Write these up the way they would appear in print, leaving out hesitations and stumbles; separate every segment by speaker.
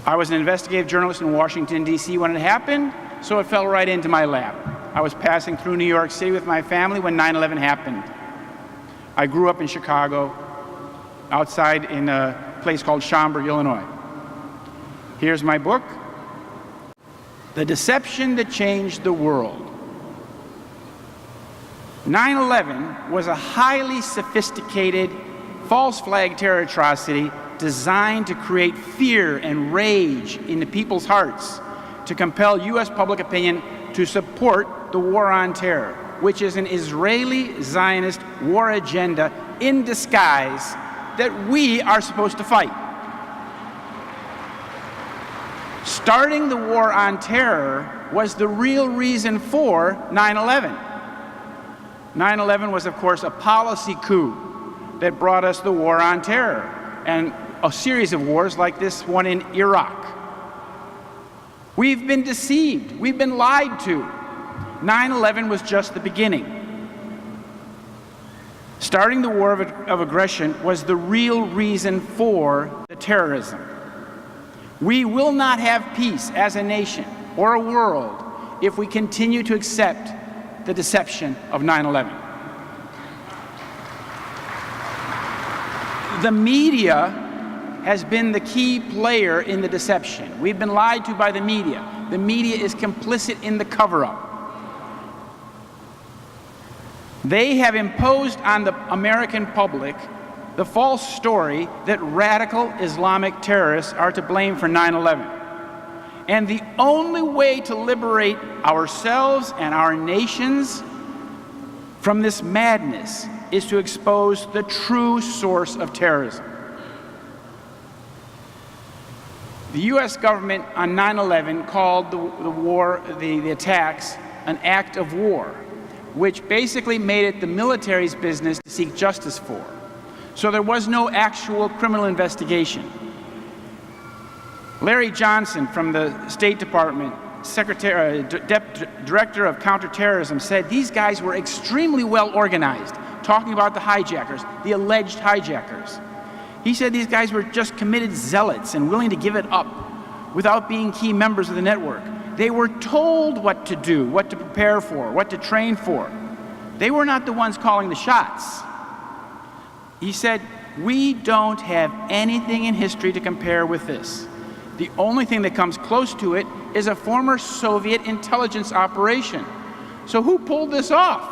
Speaker 1: I was an investigative journalist in Washington, D.C. when it happened, so it fell right into my lap. I was passing through New York City with my family when 9/11 happened. I grew up in Chicago, outside in a place called Schaumburg, Illinois. Here's my book, The Deception That Changed the World. 9/11 was a highly sophisticated false flag terror atrocity designed to create fear and rage in the people's hearts to compel U.S. public opinion to support the war on terror, which is an Israeli Zionist war agenda in disguise that we are supposed to fight. Starting the war on terror was the real reason for 9/11. 9/11 was, of course, a policy coup that brought us the war on terror and a series of wars like this one in Iraq. We've been deceived. We've been lied to. 9/11 was just the beginning. Starting the war of aggression was the real reason for the terrorism. We will not have peace as a nation or a world if we continue to accept the deception of 9/11. The media has been the key player in the deception. We've been lied to by the media. The media is complicit in the cover-up. They have imposed on the American public the false story that radical Islamic terrorists are to blame for 9/11. And the only way to liberate ourselves and our nations from this madness is to expose the true source of terrorism. The U.S. government on 9/11 called the attacks an act of war, which basically made it the military's business to seek justice for. So there was no actual criminal investigation. Larry Johnson from the State Department, Director of Counterterrorism, said these guys were extremely well organized, talking about the hijackers, the alleged hijackers. He said these guys were just committed zealots and willing to give it up without being key members of the network. They were told what to do, what to prepare for, what to train for. They were not the ones calling the shots. He said, we don't have anything in history to compare with this. The only thing that comes close to it is a former Soviet intelligence operation. So who pulled this off?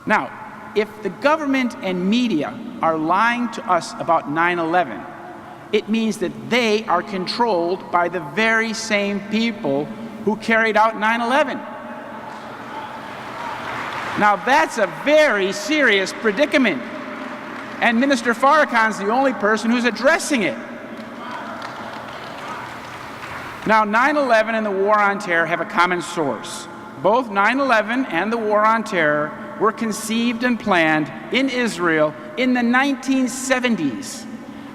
Speaker 1: Now, if the government and media are lying to us about 9/11, it means that they are controlled by the very same people who carried out 9/11. Now that's a very serious predicament, and Minister Farrakhan's the only person who's addressing it. Now 9/11 and the war on terror have a common source. Both 9/11 and the war on terror were conceived and planned in Israel in the 1970s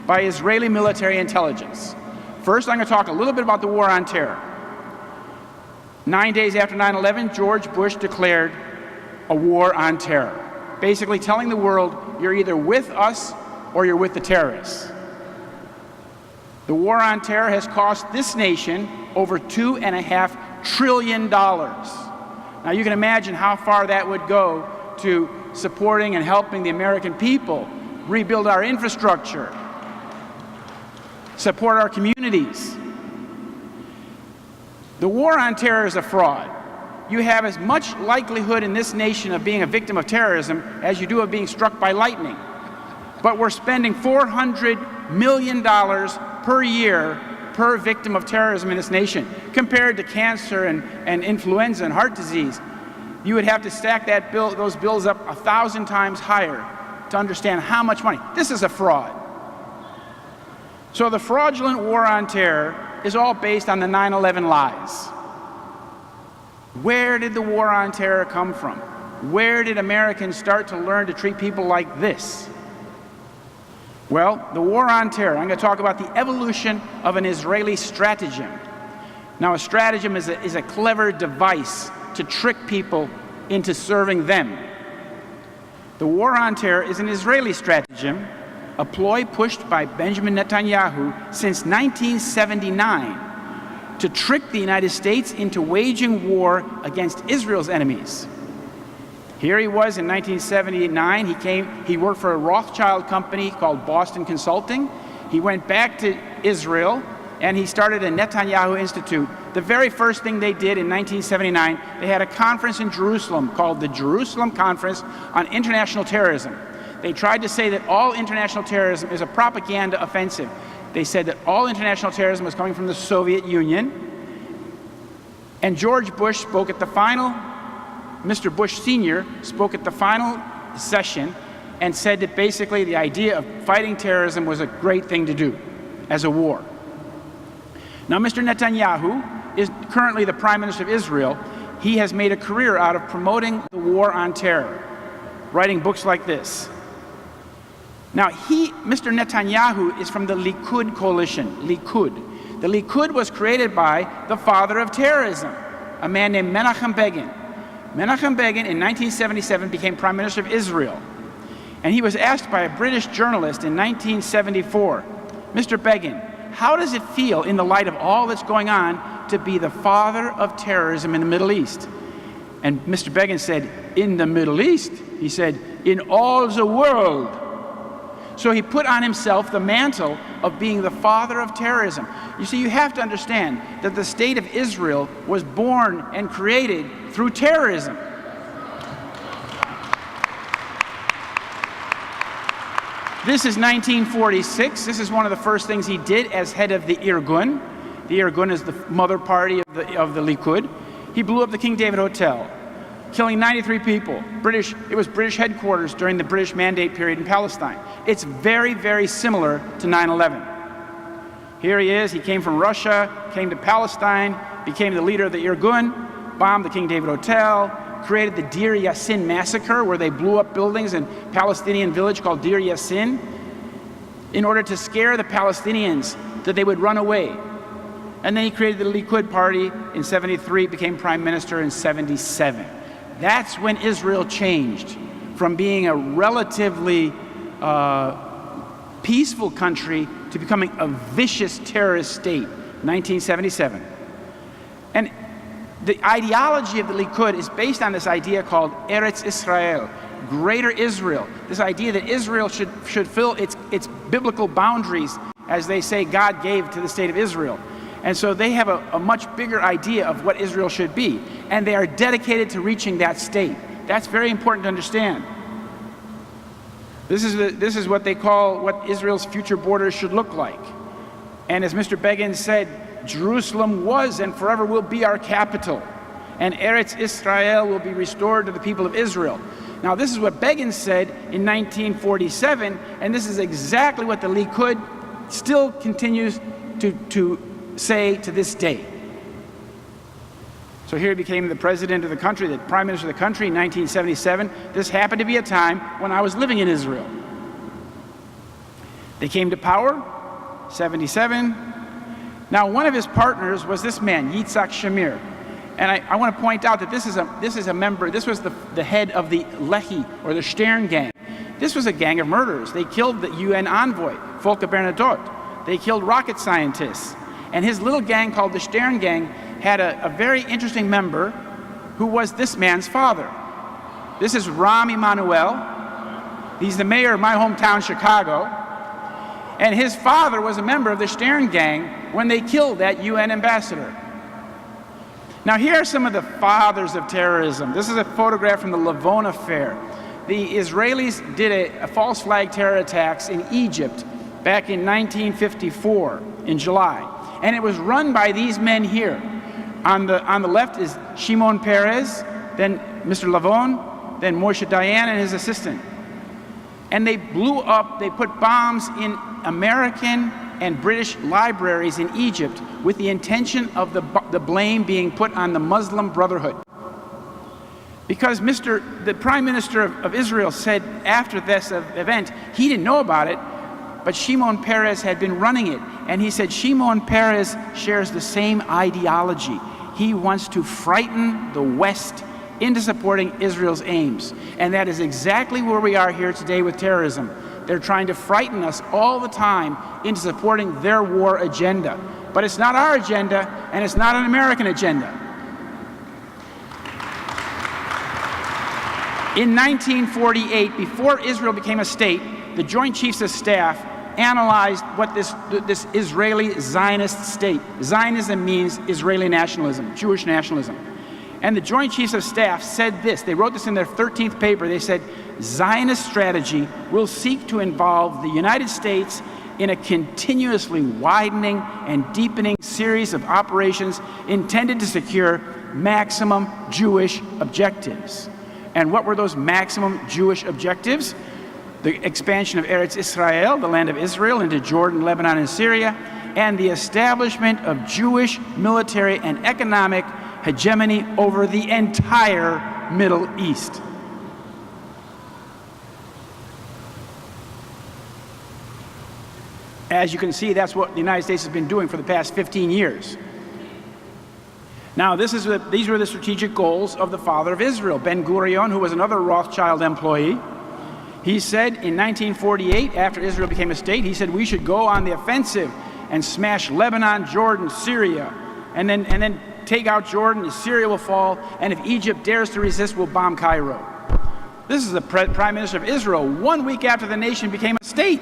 Speaker 1: by Israeli military intelligence. First, I'm going to talk a little bit about the war on terror. 9 days after 9/11, George Bush declared a war on terror, basically telling the world, you're either with us or you're with the terrorists. The war on terror has cost this nation over $2.5 trillion. Now you can imagine how far that would go to supporting and helping the American people rebuild our infrastructure, support our communities. The war on terror is a fraud. You have as much likelihood in this nation of being a victim of terrorism as you do of being struck by lightning. But we're spending $400 million per year per victim of terrorism in this nation. Compared to cancer and influenza and heart disease, you would have to stack those bills up 1,000 times higher to understand how much money. This is a fraud. So the fraudulent war on terror is all based on the 9/11 lies. Where did the war on terror come from? Where did Americans start to learn to treat people like this? Well, the war on terror, I'm going to talk about the evolution of an Israeli stratagem. Now, a stratagem is a clever device to trick people into serving them. The war on terror is an Israeli stratagem a ploy pushed by Benjamin Netanyahu since 1979 to trick the United States into waging war against Israel's enemies. Here he was in 1979. He worked for a Rothschild company called Boston Consulting. He went back to Israel and he started a Netanyahu Institute. The very first thing they did in 1979, they had a conference in Jerusalem called the Jerusalem Conference on International Terrorism. They tried to say that all international terrorism is a propaganda offensive. They said that all international terrorism was coming from the Soviet Union. And George Bush spoke at the final, Mr. Bush Sr. spoke at the final session and said that basically the idea of fighting terrorism was a great thing to do as a war. Now, Mr. Netanyahu is currently the Prime Minister of Israel. He has made a career out of promoting the war on terror, writing books like this. Now, Mr. Netanyahu is from the Likud coalition, Likud. The Likud was created by the father of terrorism, a man named Menachem Begin. Menachem Begin in 1977 became Prime Minister of Israel. And he was asked by a British journalist in 1974, Mr. Begin, how does it feel in the light of all that's going on to be the father of terrorism in the Middle East? And Mr. Begin said, in the Middle East? He said, in all the world. So he put on himself the mantle of being the father of terrorism. You see, you have to understand that the state of Israel was born and created through terrorism. This is 1946. This is one of the first things he did as head of the Irgun. The Irgun is the mother party of the Likud. He blew up the King David Hotel, killing 93 people. It was British headquarters during the British Mandate period in Palestine. It's very, very similar to 9/11. Here he is. He came from Russia, came to Palestine, became the leader of the Irgun, bombed the King David Hotel, created the Deir Yassin massacre, where they blew up buildings in a Palestinian village called Deir Yassin in order to scare the Palestinians that they would run away. And then he created the Likud party in 73, became prime minister in 77. That's when Israel changed from being a relatively peaceful country to becoming a vicious terrorist state, 1977. And the ideology of the Likud is based on this idea called Eretz Israel, Greater Israel. This idea that Israel should fill its biblical boundaries, as they say God gave to the state of Israel. And so they have a much bigger idea of what Israel should be. And they are dedicated to reaching that state. That's very important to understand. This is what they call what Israel's future borders should look like. And as Mr. Begin said, Jerusalem was and forever will be our capital. And Eretz Israel will be restored to the people of Israel. Now, this is what Begin said in 1947, and this is exactly what the Likud still continues to say to this day. So here he became the president of the country, the prime minister of the country in 1977. This happened to be a time when I was living in Israel. They came to power, 77. Now, one of his partners was this man, Yitzhak Shamir. And I want to point out that this is a member, this was the head of the Lehi, or the Stern gang. This was a gang of murderers. They killed the UN envoy, Volker Bernadotte. They killed rocket scientists. And his little gang called the Stern gang had a very interesting member who was this man's father. This is Rahm Emanuel. He's the mayor of my hometown, Chicago. And his father was a member of the Stern gang when they killed that UN ambassador. Now, here are some of the fathers of terrorism. This is a photograph from the Lavon affair. The Israelis did a false flag terror attacks in Egypt back in 1954 in July. And it was run by these men here. On the left is Shimon Peres, then Mr. Lavon, then Moshe Dayan and his assistant. And they blew up, they put bombs in American and British libraries in Egypt with the intention of the blame being put on the Muslim Brotherhood. Because the Prime Minister of Israel said after this event, he didn't know about it, but Shimon Peres had been running it. And he said Shimon Peres shares the same ideology. He wants to frighten the West into supporting Israel's aims. And that is exactly where we are here today with terrorism. They're trying to frighten us all the time into supporting their war agenda. But it's not our agenda, and it's not an American agenda. In 1948, before Israel became a state, the Joint Chiefs of Staff analyzed what this Israeli Zionist state. Zionism means Israeli nationalism, Jewish nationalism. And the Joint Chiefs of Staff said this. They wrote this in their 13th paper. They said, Zionist strategy will seek to involve the United States in a continuously widening and deepening series of operations intended to secure maximum Jewish objectives. And what were those maximum Jewish objectives? The expansion of Eretz Israel, the land of Israel, into Jordan, Lebanon, and Syria, and the establishment of Jewish military and economic hegemony over the entire Middle East. As you can see, that's what the United States has been doing for the past 15 years. Now, these were the strategic goals of the father of Israel, Ben-Gurion, who was another Rothschild employee. He said in 1948, after Israel became a state, he said we should go on the offensive and smash Lebanon, Jordan, Syria, and then take out Jordan, Syria will fall, and if Egypt dares to resist, we'll bomb Cairo. This is the Prime Minister of Israel 1 week after the nation became a state.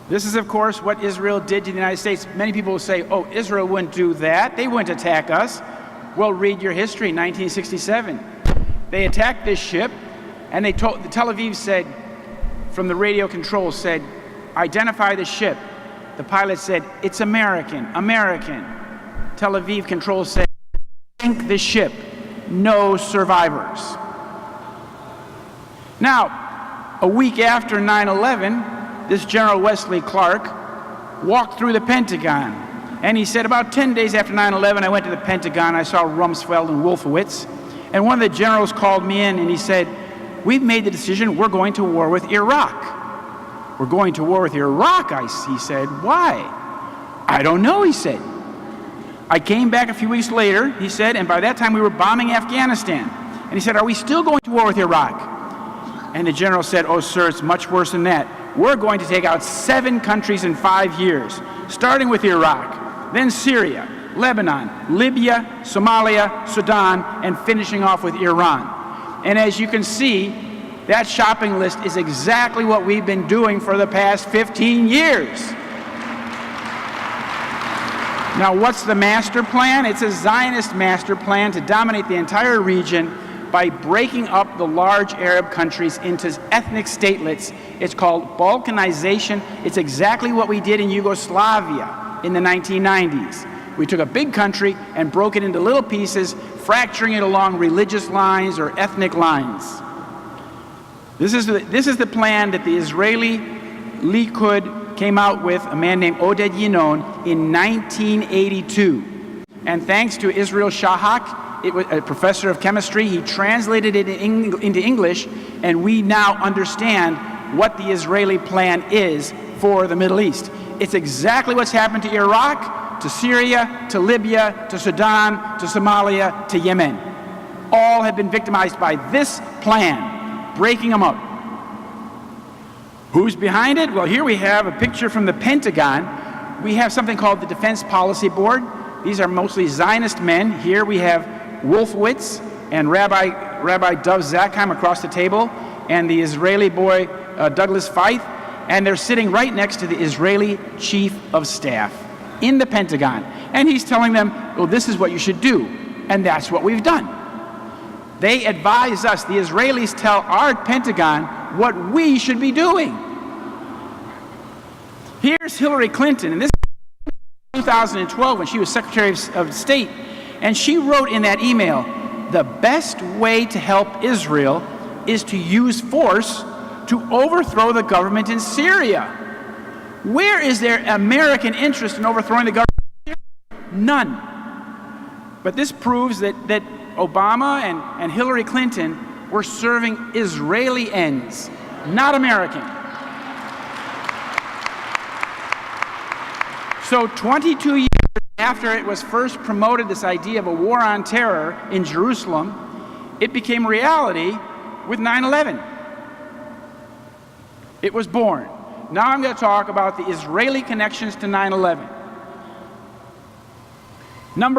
Speaker 1: This is, of course, what Israel did to the United States. Many people will say, oh, Israel wouldn't do that. They wouldn't attack us. Well, read your history, 1967. They attacked this ship, and the Tel Aviv said, from the radio control, said, identify the ship. The pilot said, it's American, American. Tel Aviv control said, sink the ship, no survivors. Now, a week after 9/11, this General Wesley Clark walked through the Pentagon, and he said, about 10 days after 9/11, I went to the Pentagon, I saw Rumsfeld and Wolfowitz, and one of the generals called me in and he said, we've made the decision, we're going to war with Iraq. We're going to war with Iraq, he said. Why? I don't know, he said. I came back a few weeks later, he said, and by that time we were bombing Afghanistan. And he said, are we still going to war with Iraq? And the general said, oh, sir, it's much worse than that. We're going to take out 7 countries in 5 years, starting with Iraq, then Syria, Lebanon, Libya, Somalia, Sudan, and finishing off with Iran. And as you can see, that shopping list is exactly what we've been doing for the past 15 years. Now, what's the master plan? It's a Zionist master plan to dominate the entire region by breaking up the large Arab countries into ethnic statelets. It's called Balkanization. It's exactly what we did in Yugoslavia in the 1990s. We took a big country and broke it into little pieces, fracturing it along religious lines or ethnic lines. This is the plan that the Israeli Likud came out with, a man named Oded Yinon, in 1982. And thanks to Israel Shahak, a professor of chemistry, he translated it into English, and we now understand what the Israeli plan is for the Middle East. It's exactly what's happened to Iraq, to Syria, to Libya, to Sudan, to Somalia, to Yemen. All have been victimized by this plan, breaking them up. Who's behind it? Well, here we have a picture from the Pentagon. We have something called the Defense Policy Board. These are mostly Zionist men. Here we have Wolfowitz and Rabbi Dov Zakheim across the table, and the Israeli boy Douglas Feith, and they're sitting right next to the Israeli Chief of Staff in the Pentagon. And he's telling them, well, this is what you should do, and that's what we've done. They advise us, the Israelis tell our Pentagon what we should be doing. Here's Hillary Clinton, and this is 2012 when she was Secretary of State, and she wrote in that email, the best way to help Israel is to use force to overthrow the government in Syria. Where is there American interest in overthrowing the government in Syria? None. But this proves that Obama and Hillary Clinton were serving Israeli ends, not American. So 22 years after it was first promoted, this idea of a war on terror in Jerusalem, it became reality with 9/11. It was born. Now I'm going to talk about the Israeli connections to 9/11. Number